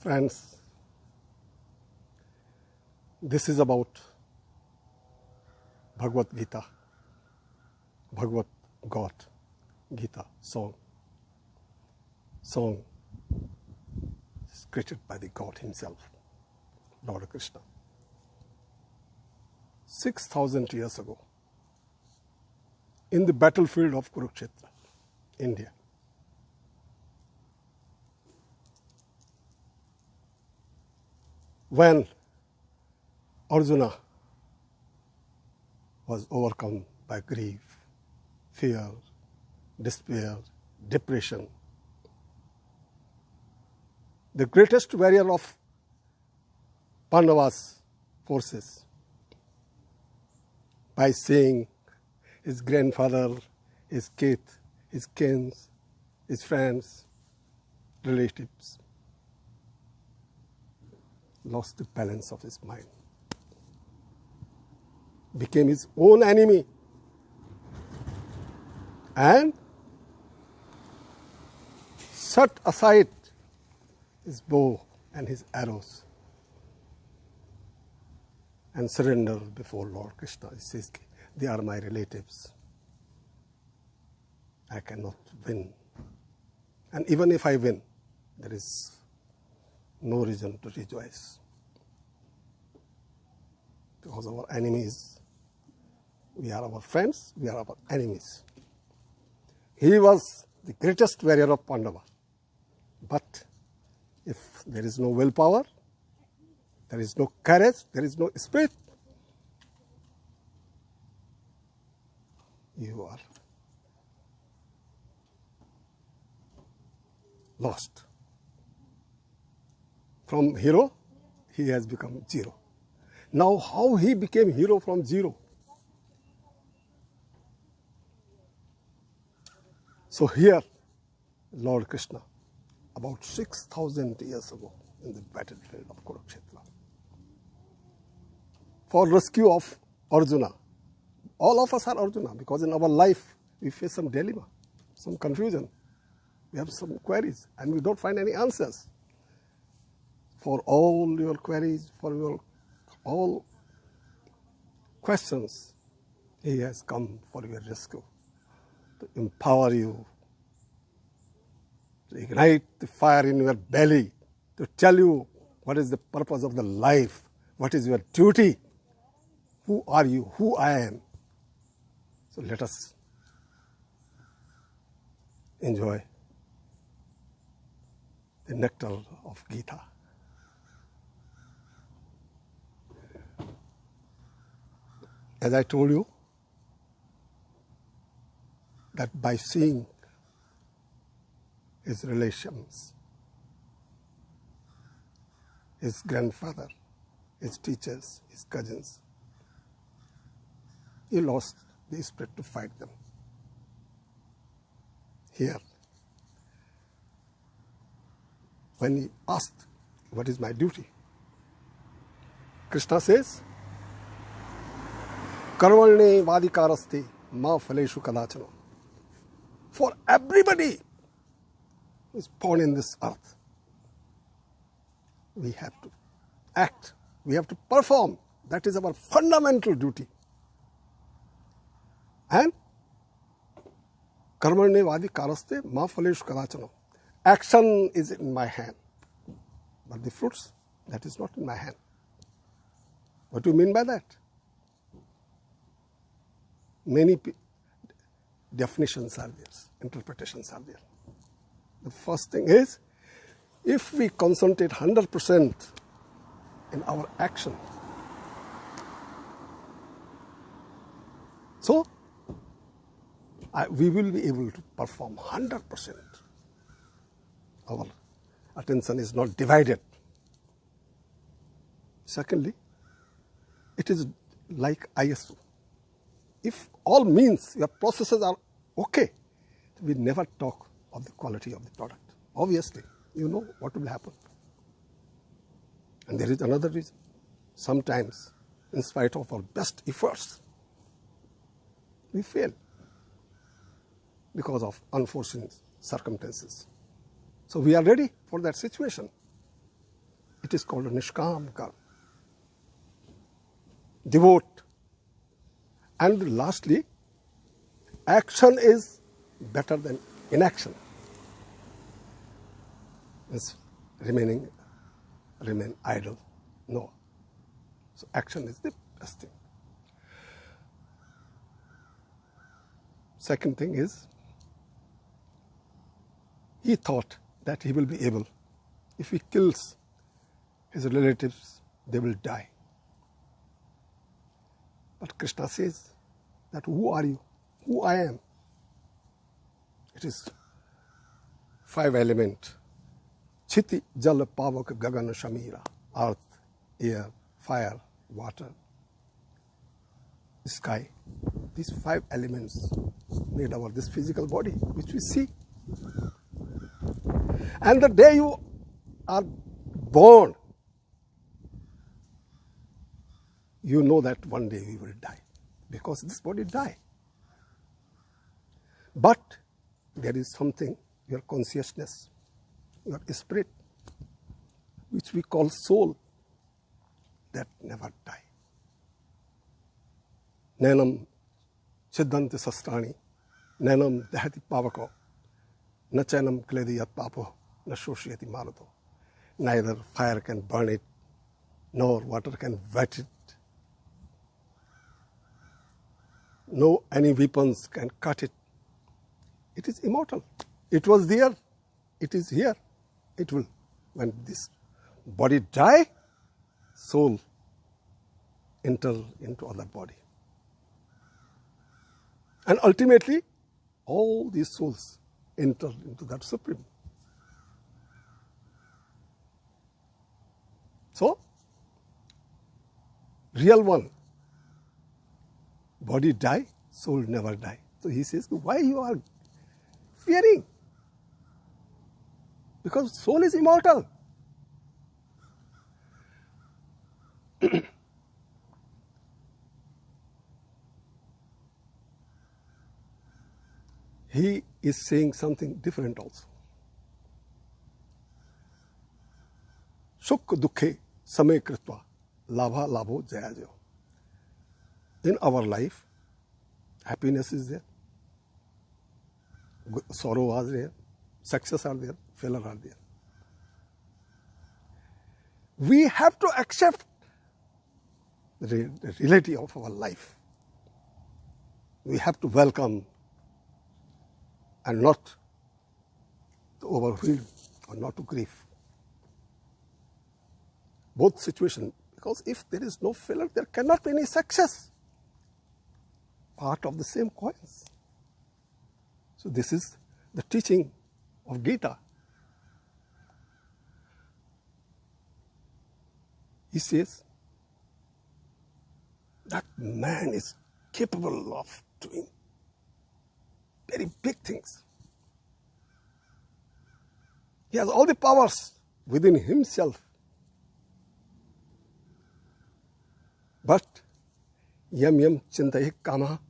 Friends, this is about Bhagvat Geeta, Bhagvat God, Geeta, song. Song is created by the God himself, Lord Krishna. 6,000 years ago, in the battlefield of Kurukshetra, India, when Arjuna was overcome by grief, fear, despair, depression, the greatest warrior of Pandavas' forces, by seeing his grandfather, his kith, his kins, his friends, relatives, lost the balance of his mind, became his own enemy, and set aside his bow and his arrows and surrender before Lord Krishna. He says, they are my relatives. I cannot win. And even if I win, there is no reason to rejoice. Because our enemies, we are our friends, we are our enemies. He was the greatest warrior of Pandava. But if there is no willpower, there is no courage, there is no spirit, you are lost. From hero, he has become zero. Now, how he became hero from zero? So here, Lord Krishna, about 6,000 years ago, in the battlefield of Kurukshetra, for rescue of Arjuna. All of us are Arjuna, because in our life we face some dilemma, some confusion. We have some queries and we don't find any answers. For all your queries, for your all questions, he has come for your rescue, to empower you, to ignite the fire in your belly, to tell you what is the purpose of the life, what is your duty, who are you, who I am. So let us enjoy the nectar of Geeta. As I told you, that by seeing his relations, his grandfather, his teachers, his cousins, he lost the spirit to fight them. Here, when he asked, what is my duty? Krishna says, Karmalne vadikaraste ma phaleshu kadachana. For everybody who is born in this earth, we have to act, we have to perform. That is our fundamental duty. And karmarne vadikaraste ma phaleshu kadachana. Action is in my hand, but the fruits, that is not in my hand. What do you mean by that? Many definitions are there, interpretations are there. The first thing is, if we concentrate 100% in our action, so we will be able to perform 100%. Our attention is not divided. Secondly, it is like ISO. If all means your processes are okay, we never talk of the quality of the product. Obviously, you know what will happen. And there is another reason. Sometimes, in spite of our best efforts, we fail because of unforeseen circumstances. So we are ready for that situation. It is called a nishkam karma. Devote. And lastly, action is better than inaction. It's remain idle. No. So action is the best thing. Second thing is, he thought that he will be able, if he kills his relatives, they will die. But Krishna says that who are you? Who I am? It is 5 elements. Chiti, Jal, Pavak, Gagan, Shamira. Earth, air, fire, water, sky. These 5 elements made our this physical body, which we see. And the day you are born, you know that one day we will die, because this body die. But there is something, your consciousness, your spirit, which we call soul, that never die. Nanam Siddhanti Sastrani, Nanam Dahati Pavako, Nachanam Klediyat Papo, Nashoshiyati Marato. Neither fire can burn it, nor water can wet it. No any weapons can cut it. It is immortal. It was there. It is here. It will. When this body die, soul enter into other body. And ultimately, all these souls enter into that Supreme. So, real one, body die, soul never die. So he says, why you are fearing? Because soul is immortal. He is saying something different also. Sukh dukhe samay kritva labha labho jaya jayo. In our life, happiness is there, sorrow are there, success are there, failure are there. We have to accept the reality of our life. We have to welcome and not to overwhelm or not to grieve. Both situations, because if there is no failure, there cannot be any success. Part of the same coins. So this is the teaching of Geeta. He says that man is capable of doing very big things. He has all the powers within himself. But yam yam chintaye kama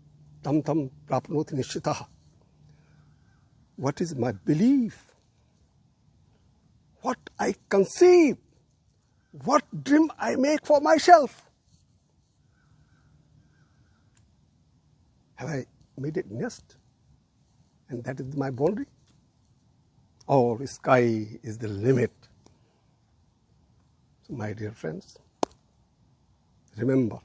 tam tam prapnoti nishitaha. What is my belief? What I conceive? What dream I make for myself? Have I made a nest? And that is my boundary? Or sky is the limit? So my dear friends, remember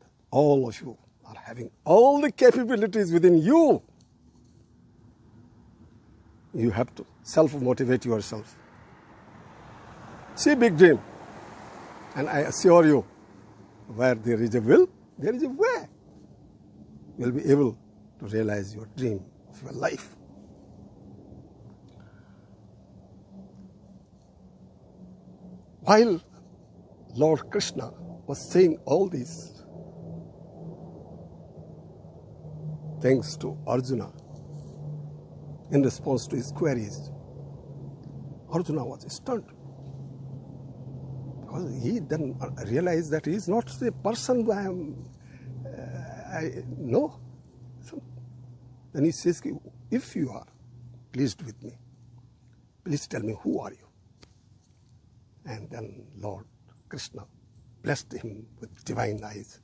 that all of you are having all the capabilities within you. You have to self-motivate yourself. See big dream. And I assure you, where there is a will, there is a way. You will be able to realize your dream of your life. While Lord Krishna was saying all these things to Arjuna in response to his queries, Arjuna was stunned. Because he then realized that he is not the person I know. So then he says, if you are pleased with me, please tell me, who are you? And then Lord Krishna blessed him with divine eyes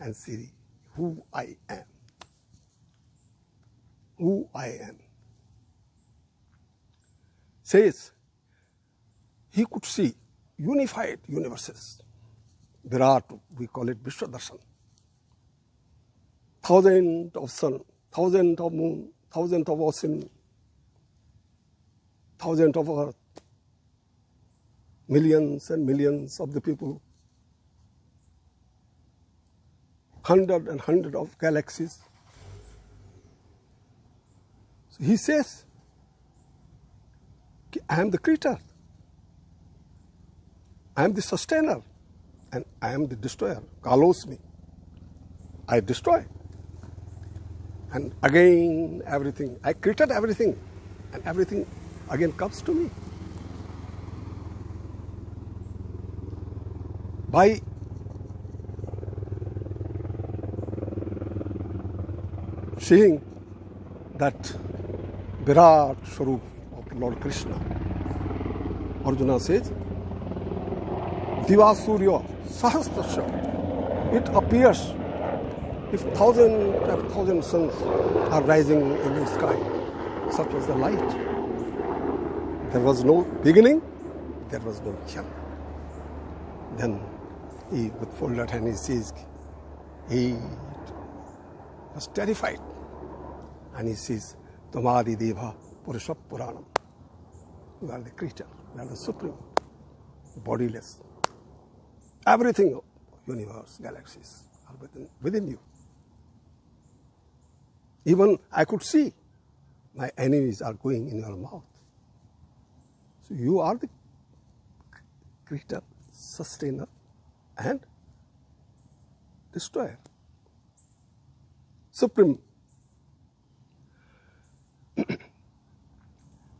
and see who I am. Who I am. Says he could see unified universes. Virat, we call it Vishwadarshan. Thousands of sun, thousands of moon, thousands of ocean, thousands of earth, millions and millions of the people, hundred of galaxies. So he says, I am the creator, I am the sustainer, and I am the destroyer. Kalos me. I destroy. And again, everything. I created everything, and everything again comes to me. By seeing that Virat Swarup of Lord Krishna, Arjuna says, Diva Surya Sahasrasya, it appears if thousand suns are rising in the sky, such was the light. There was no beginning, there was no end. Then he, with folded hand, he says, he was terrified. And he says, Tamadi Deva Purusha Puranam. You are the creature, you are the supreme, bodiless. Everything, universe, galaxies, are within you. Even I could see my enemies are going in your mouth. So you are the creator, sustainer, and destroyer. Supreme.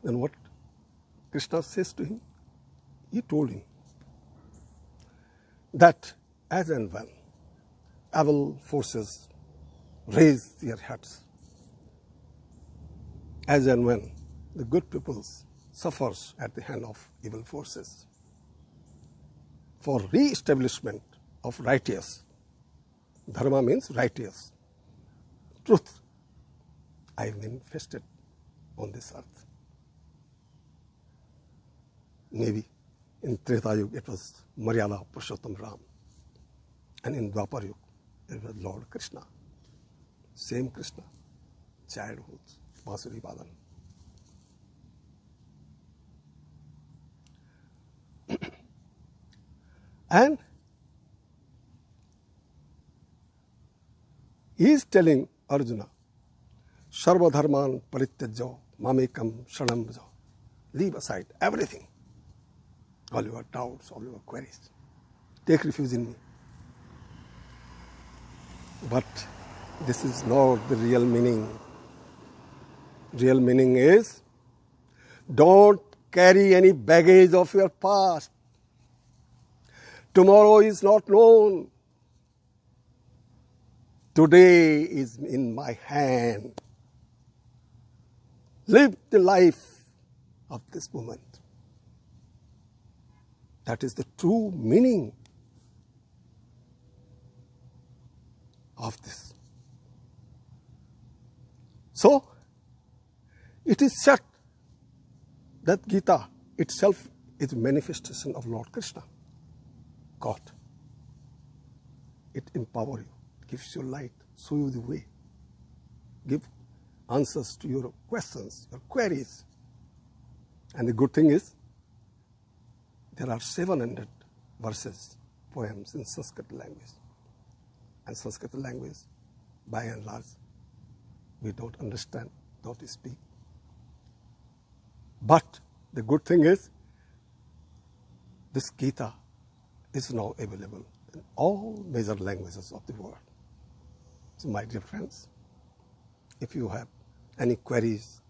Then what Krishna says to him? He told him that as and when evil forces raise their heads, as and when the good people suffers at the hand of evil forces, for re-establishment of righteous, dharma means righteous, truth, I manifested on this earth. Maybe in Treta Yuga it was Maryada Purushottam Ram, and in Dwapar Yuga it was Lord Krishna. Same Krishna, childhood, Basuri Badan. And he is telling Arjuna, Sarva Dharman Parityajya Mamekam Sharanam Bhaja. Leave aside everything, all your doubts, all your queries. Take refuge in me. But this is not the real meaning. Real meaning is, don't carry any baggage of your past. Tomorrow is not known. Today is in my hand. Live the life of this moment. That is the true meaning of this. So, it is said that Geeta itself is a manifestation of Lord Krishna, God. It empowers you, gives you light, shows you the way, give answers to your questions, your queries. And the good thing is, there are 700 verses, poems in Sanskrit language. And Sanskrit language, by and large, we don't understand, don't speak. But the good thing is, this Geeta is now available in all major languages of the world. So my dear friends, if you have any queries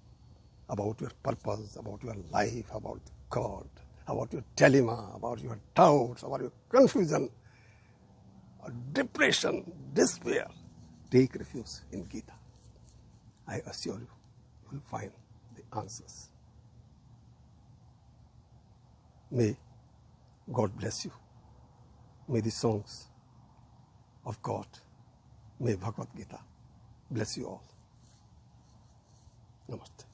about your purpose, about your life, about God, about your dilemma, about your doubts, about your confusion, or depression, despair, take refuge in Geeta. I assure you, you will find the answers. May God bless you. May the songs of God, may Bhagavad Gita bless you all. Namaste.